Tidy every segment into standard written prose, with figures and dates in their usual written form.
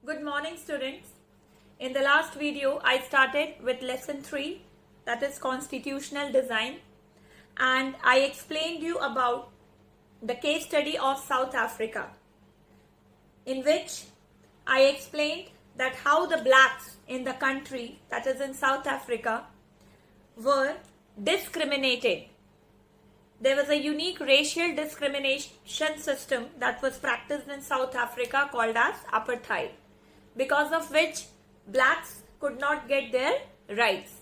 Good morning, students. In the last video, I started with lesson 3, that is constitutional design, and I explained you about the case study of South Africa, in which I explained that how the blacks in the country, that is in South Africa, were discriminated. There was a unique racial discrimination system that was practiced in South Africa called as apartheid, because of which blacks could not get their rights.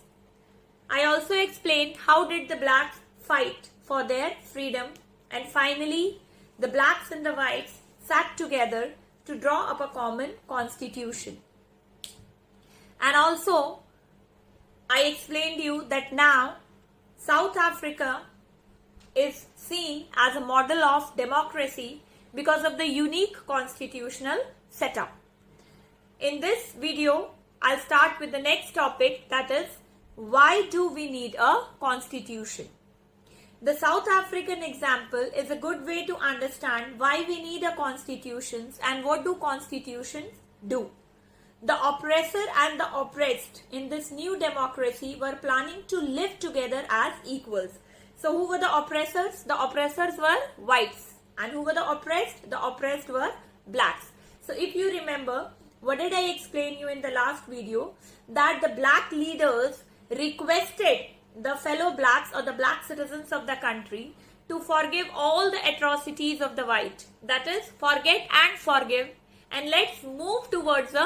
I also explained how did the blacks fight for their freedom, and finally the blacks and the whites sat together to draw up a common constitution. And also I explained you that now South Africa is seen as a model of democracy because of the unique constitutional setup. In this video, I'll start with the next topic, that is, why do we need a constitution? The South African example is a good way to understand why we need a constitution and what do constitutions do. The oppressor and the oppressed in this new democracy were planning to live together as equals. So who were the oppressors? The oppressors were whites. And who were the oppressed? The oppressed were blacks. So if you remember, what did I explain you in the last video? That the black leaders requested the fellow blacks or the black citizens of the country to forgive all the atrocities of the white. That is, forget and forgive, and let's move towards a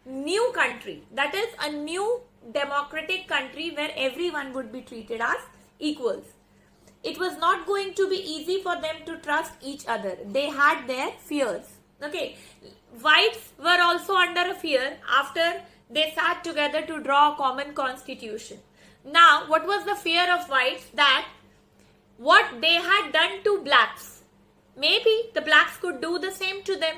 new country. That is, a new democratic country where everyone would be treated as equals. It was not going to be easy for them to trust each other. They had their fears. Okay, whites were also under a fear after they sat together to draw a common constitution. Now, what was the fear of whites? That what they had done to blacks, maybe the blacks could do the same to them,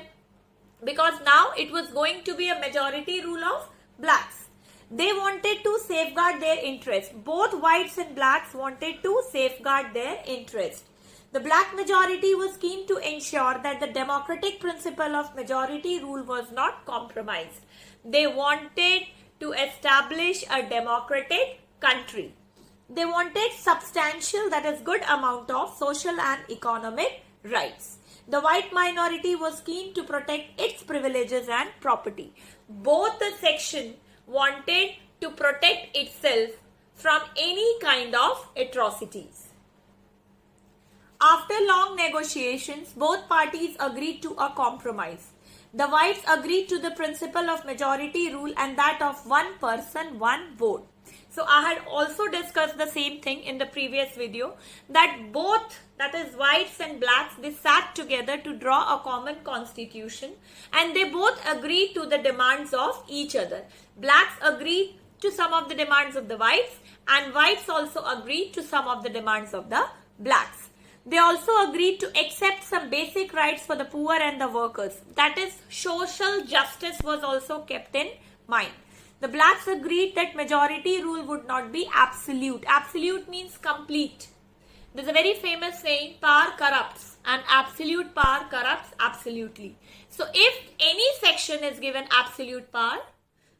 because now it was going to be a majority rule of blacks. They wanted to safeguard their interest. Both whites and blacks wanted to safeguard their interest. The black majority was keen to ensure that the democratic principle of majority rule was not compromised. They wanted to establish a democratic country. They wanted substantial, that is good amount of social and economic rights. The white minority was keen to protect its privileges and property. Both the section wanted to protect itself from any kind of atrocities. After long negotiations, both parties agreed to a compromise. The whites agreed to the principle of majority rule and that of one person, one vote. So I had also discussed the same thing in the previous video, that both, that is whites and blacks, they sat together to draw a common constitution and they both agreed to the demands of each other. Blacks agreed to some of the demands of the whites and whites also agreed to some of the demands of the blacks. They also agreed to accept some basic rights for the poor and the workers. That is, social justice was also kept in mind. The blacks agreed that majority rule would not be absolute. Absolute means complete. There's a very famous saying, power corrupts, and absolute power corrupts absolutely. So if any section is given absolute power,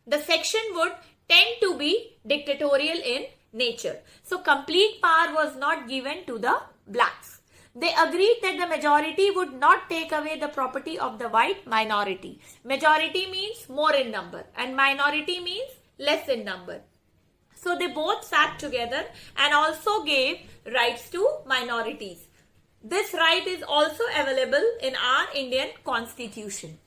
the section would tend to be dictatorial in nature. So complete power was not given to the blacks. They agreed that the majority would not take away the property of the white minority. Majority means more in number and minority means less in number. So they both sat together and also gave rights to minorities. This right is also available in our Indian Constitution.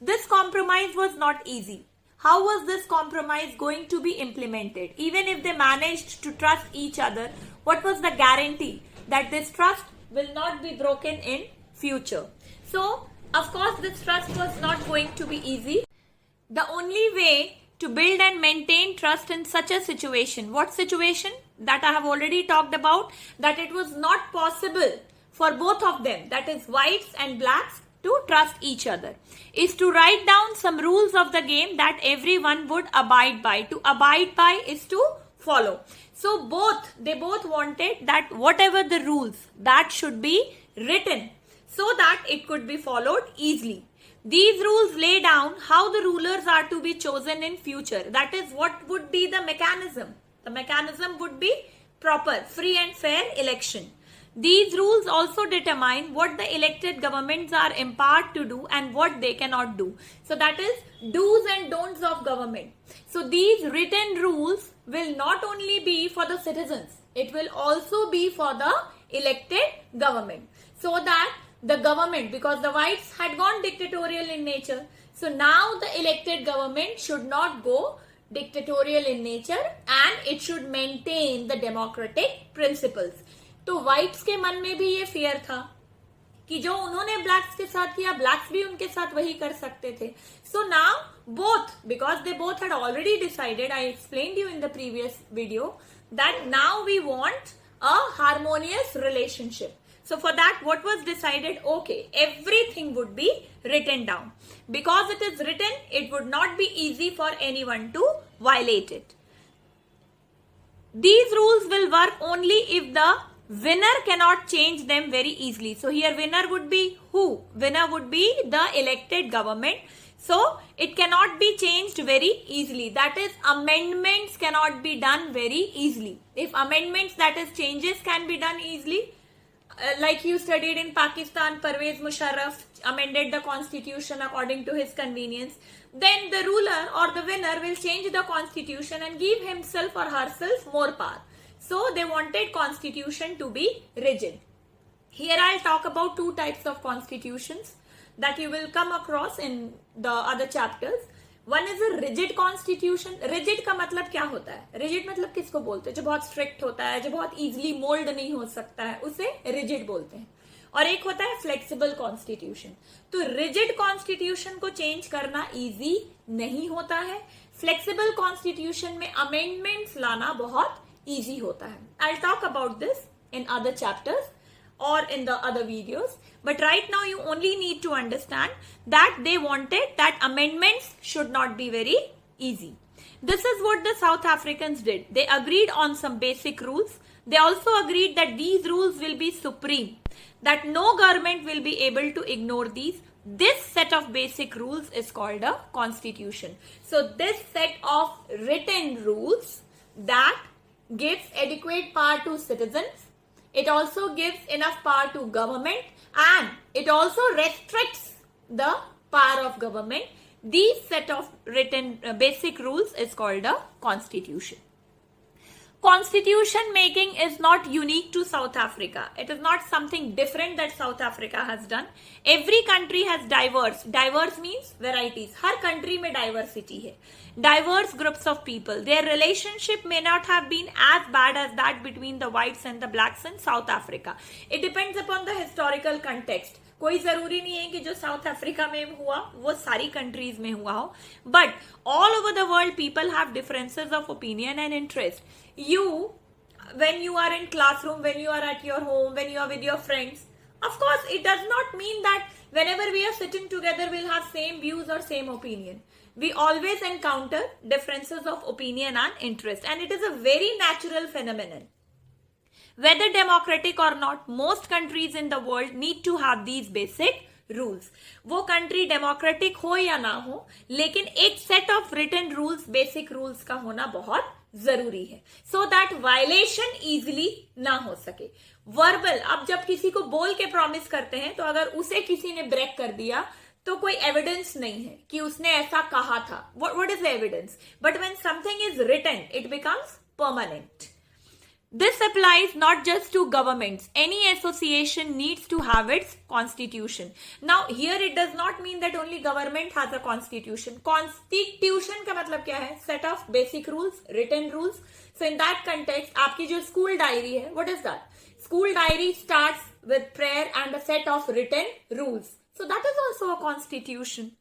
This compromise was not easy. How was this compromise going to be implemented? Even if they managed to trust each other, what was the guarantee that this trust will not be broken in future? So, of course, this trust was not going to be easy. The only way to build and maintain trust in such a situation, what situation? That I have already talked about, that it was not possible for both of them, that is whites and blacks, to trust each other, is to write down some rules of the game that everyone would abide by. To abide by is to follow. So they both wanted that whatever the rules, that should be written so that it could be followed easily. These rules lay down how the rulers are to be chosen in future. That is, what would be the mechanism? The mechanism would be proper, free and fair election. These rules also determine what the elected governments are empowered to do and what they cannot do. So that is do's and don'ts of government. So these written rules will not only be for the citizens, it will also be for the elected government. So that the government, because the whites had gone dictatorial in nature, so now the elected government should not go dictatorial in nature and it should maintain the democratic principles. तो whites के मन में भी ये fear था कि जो उन्होंने blacks के साथ किया, blacks भी उनके साथ वही कर सकते थे. So now both, because they both had already decided, I explained you in the previous video, that now we want a harmonious relationship. So for that, what was decided? Okay, everything would be written down. Because it is written, it would not be easy for anyone to violate it. These rules will work only if the winner cannot change them very easily. So here winner would be who? Winner would be the elected government. So it cannot be changed very easily. That is, amendments cannot be done very easily. If amendments, that is changes, can be done easily, like you studied in Pakistan, Parvez Musharraf amended the constitution according to his convenience. Then the ruler or the winner will change the constitution and give himself or herself more power. So they wanted constitution to be rigid. Here I'll talk about two types of constitutions that you will come across in the other chapters. One is a rigid constitution. Rigid का मतलब क्या होता है? Rigid मतलब किसको बोलते हैं? जो बहुत strict होता है, जो बहुत easily mold नहीं हो सकता है, उसे rigid बोलते हैं. और एक होता है flexible constitution. तो rigid constitution को change करना easy नहीं होता है. Flexible constitution में amendments लाना बहुत easy होता है. I'll talk about this in other chapters or in the other videos. But right now you only need to understand that they wanted that amendments should not be very easy. This is what the South Africans did. They agreed on some basic rules. They also agreed that these rules will be supreme, that no government will be able to ignore these. This set of basic rules is called a constitution. So this set of written rules that gives adequate power to citizens, it also gives enough power to government, and it also restricts the power of government. These set of written basic rules is called a constitution. Constitution making is not unique to South Africa. It is not something different that South Africa has done. Every country has diverse means varieties. Her country में diversity है. Diverse groups of people. Their relationship may not have been as bad as that between the whites and the blacks in South Africa. It depends upon the historical context. कोई जरूरी नहीं है कि जो south Africa में हुआ वो सारी कंट्रीज में हुआ हो, but all over the world people have differences of opinion and interest. You, when you are in classroom, when you are at your home, when you are with your friends, of course it does not mean that whenever we are sitting together we'll have same views or same opinion. We always encounter differences of opinion and interest, and it is a very natural phenomenon. Whether democratic or not, most countries in the world need to have these basic rules. वो country democratic हो या ना हो, लेकिन एक set of written rules, basic rules का होना बहुत जरूरी है, so that violation easily ना हो सके. Verbal, अब जब किसी को बोल के promise करते हैं, तो अगर उसे किसी ने break कर दिया तो कोई evidence नहीं है कि उसने ऐसा कहा था. What is the evidence? But when something is written, it becomes permanent. This applies not just to governments. Any association needs to have its constitution. Now here it does not mean that only government has a constitution. Constitution का मतलब क्या है? Set of basic rules, written rules. So in that context, आपकी जो school diary है, what is that? School diary starts with prayer and a set of written rules. So that is also a constitution.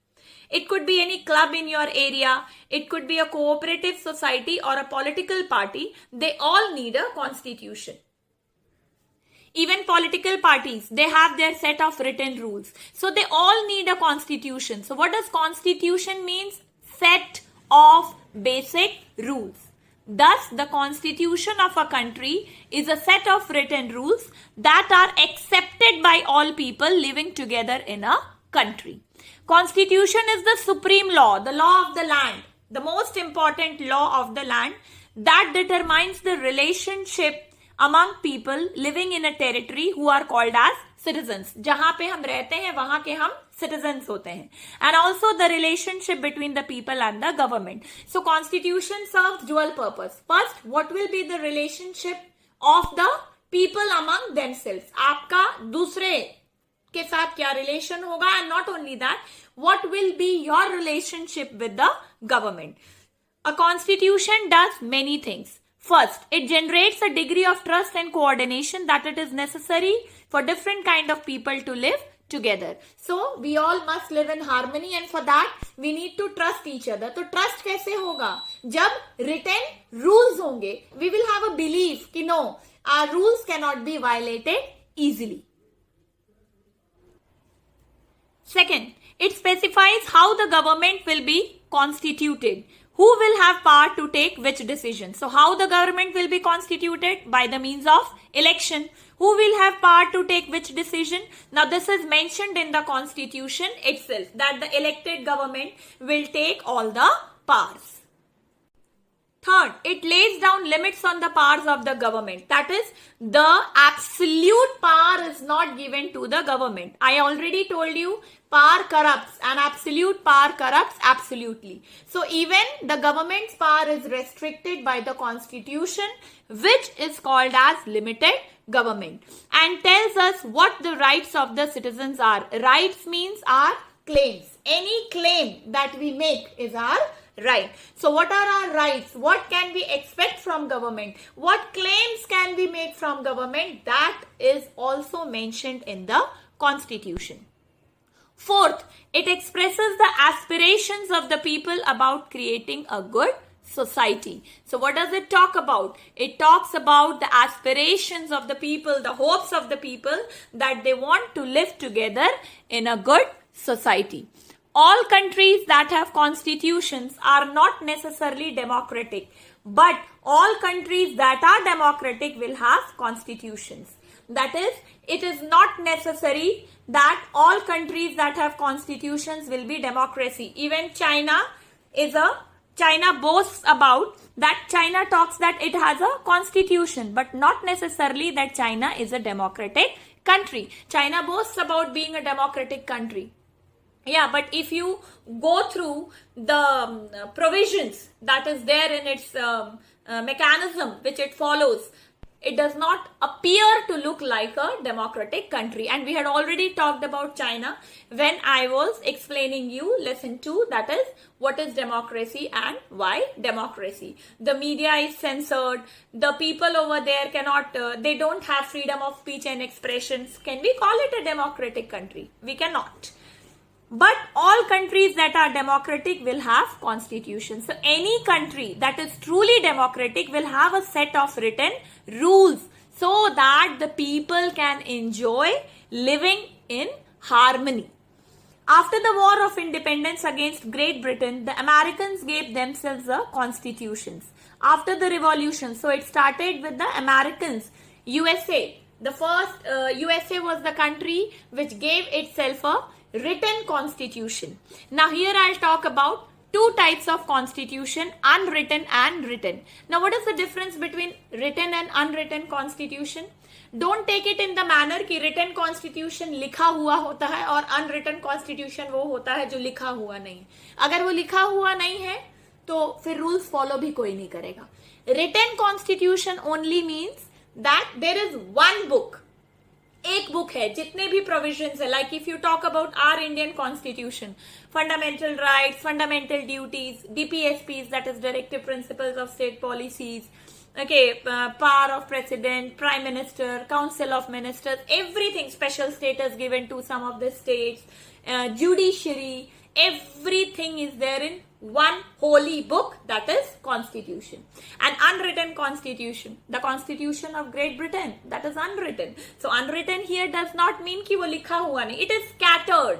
It could be any club in your area. It could be a cooperative society or a political party. They all need a constitution. Even political parties, they have their set of written rules. So they all need a constitution. So what does constitution means? Set of basic rules. Thus, the constitution of a country is a set of written rules that are accepted by all people living together in a country. Constitution is the supreme law, the law of the land, the most important law of the land that determines the relationship among people living in a territory who are called as citizens. जहां पे हम रहते हैं वहां के हम citizens होते हैं. And also the relationship between the people and the government. So constitution serves dual purpose. First, what will be the relationship of the people among themselves? आपका दूसरे के साथ क्या रिलेशन होगा, and not only that, what will be your relationship with the government? A constitution does many things. First, it generates a degree of trust and coordination that it is necessary for different kind of people to live together. So we all must live in harmony, and for that we need to trust each other. तो trust कैसे होगा? जब written rules होंगे, we will have a belief कि no, our rules cannot be violated easily. Second, it specifies how the government will be constituted. Who will have power to take which decision? So how the government will be constituted? By the means of election. Who will have power to take which decision? Now this is mentioned in the constitution itself, that the elected government will take all the powers. Third, it lays down limits on the powers of the government. That is, the absolute power is not given to the government. I already told you, power corrupts and absolute power corrupts absolutely. So even the government's power is restricted by the constitution, which is called as limited government, and tells us what the rights of the citizens are. Rights means our claims. Any claim that we make is our right. So what are our rights? What can we expect from government? What claims can we make from government? That is also mentioned in the constitution. Fourth, it expresses the aspirations of the people about creating a good society. So what does it talk about? It talks about the aspirations of the people, the hopes of the people, that they want to live together in a good society. All countries that have constitutions are not necessarily democratic, but all countries that are democratic will have constitutions. That is, it is not necessary that all countries that have constitutions will be democracy. Even China boasts about that. China talks that it has a constitution, but not necessarily that China is a democratic country. China boasts about being a democratic country. Yeah, but if you go through the provisions that is there in its mechanism which it follows, it does not appear to look like a democratic country. And we had already talked about China when I was explaining you lesson 2, that is what is democracy and why democracy. The media is censored. The people over there cannot, they don't have freedom of speech and expressions. Can we call it a democratic country? We cannot. But all countries that are democratic will have constitutions. So any country that is truly democratic will have a set of written rules so that the people can enjoy living in harmony. After the War of Independence against Great Britain, the Americans gave themselves a constitutions. After the revolution, so it started with the Americans, USA. The first USA was the country which gave itself a written constitution. Now here I'll talk about two types of constitution, unwritten and written. Now what is the difference between written and unwritten constitution? Don't take it in the manner कि written constitution लिखा हुआ होता है और unwritten constitution वो होता है जो लिखा हुआ नहीं. अगर वो लिखा हुआ नहीं है तो फिर rules follow भी कोई नहीं करेगा. Written constitution only means that there is one book. एक बुक है, जितने भी प्रोविजंस है, like if you talk about our Indian constitution, fundamental rights, fundamental duties, DPSPs, that is directive principles of state policies, okay, power of president, prime minister, council of ministers, everything, special status given to some of the states, judiciary, everything is there in one holy book, that is constitution. An unwritten constitution, the constitution of Great Britain, that is unwritten. So unwritten here does not mean कि वो लिखा हुआ नहीं, it is scattered.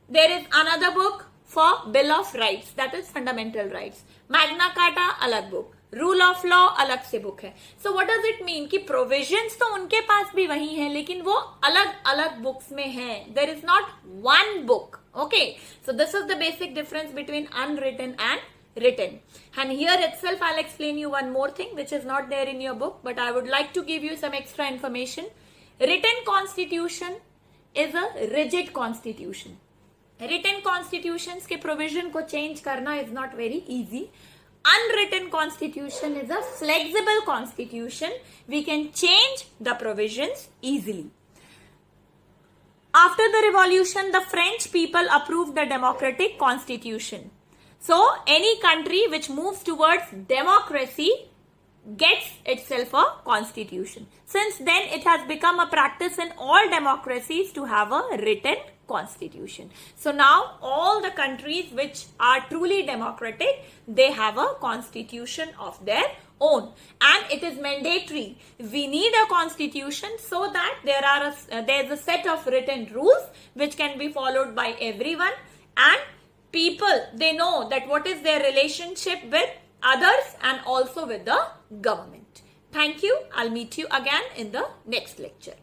There is another book for Bill of Rights, that is fundamental rights. Magna Carta अलग book, rule of law अलग से book है. So what does it mean कि प्रोविजंस तो उनके पास भी वही है, लेकिन वो अलग अलग बुक्स में है. There is not one book. Okay, so this is the basic difference between unwritten and written. And here itself I'll explain you one more thing which is not there in your book, but I would like to give you some extra information. Written constitution is a rigid constitution. Written constitutions के provision को change करना is not very easy. Unwritten constitution is a flexible constitution. We can change the provisions easily. After the revolution, the French people approved the democratic constitution. So, any country which moves towards democracy gets itself a constitution. Since then, it has become a practice in all democracies to have a written constitution. So, now all the countries which are truly democratic, they have a constitution of their own. And it is mandatory. We need a constitution so that there is a set of written rules which can be followed by everyone, and people, they know that what is their relationship with others and also with the government. Thank you. I'll meet you again in the next lecture.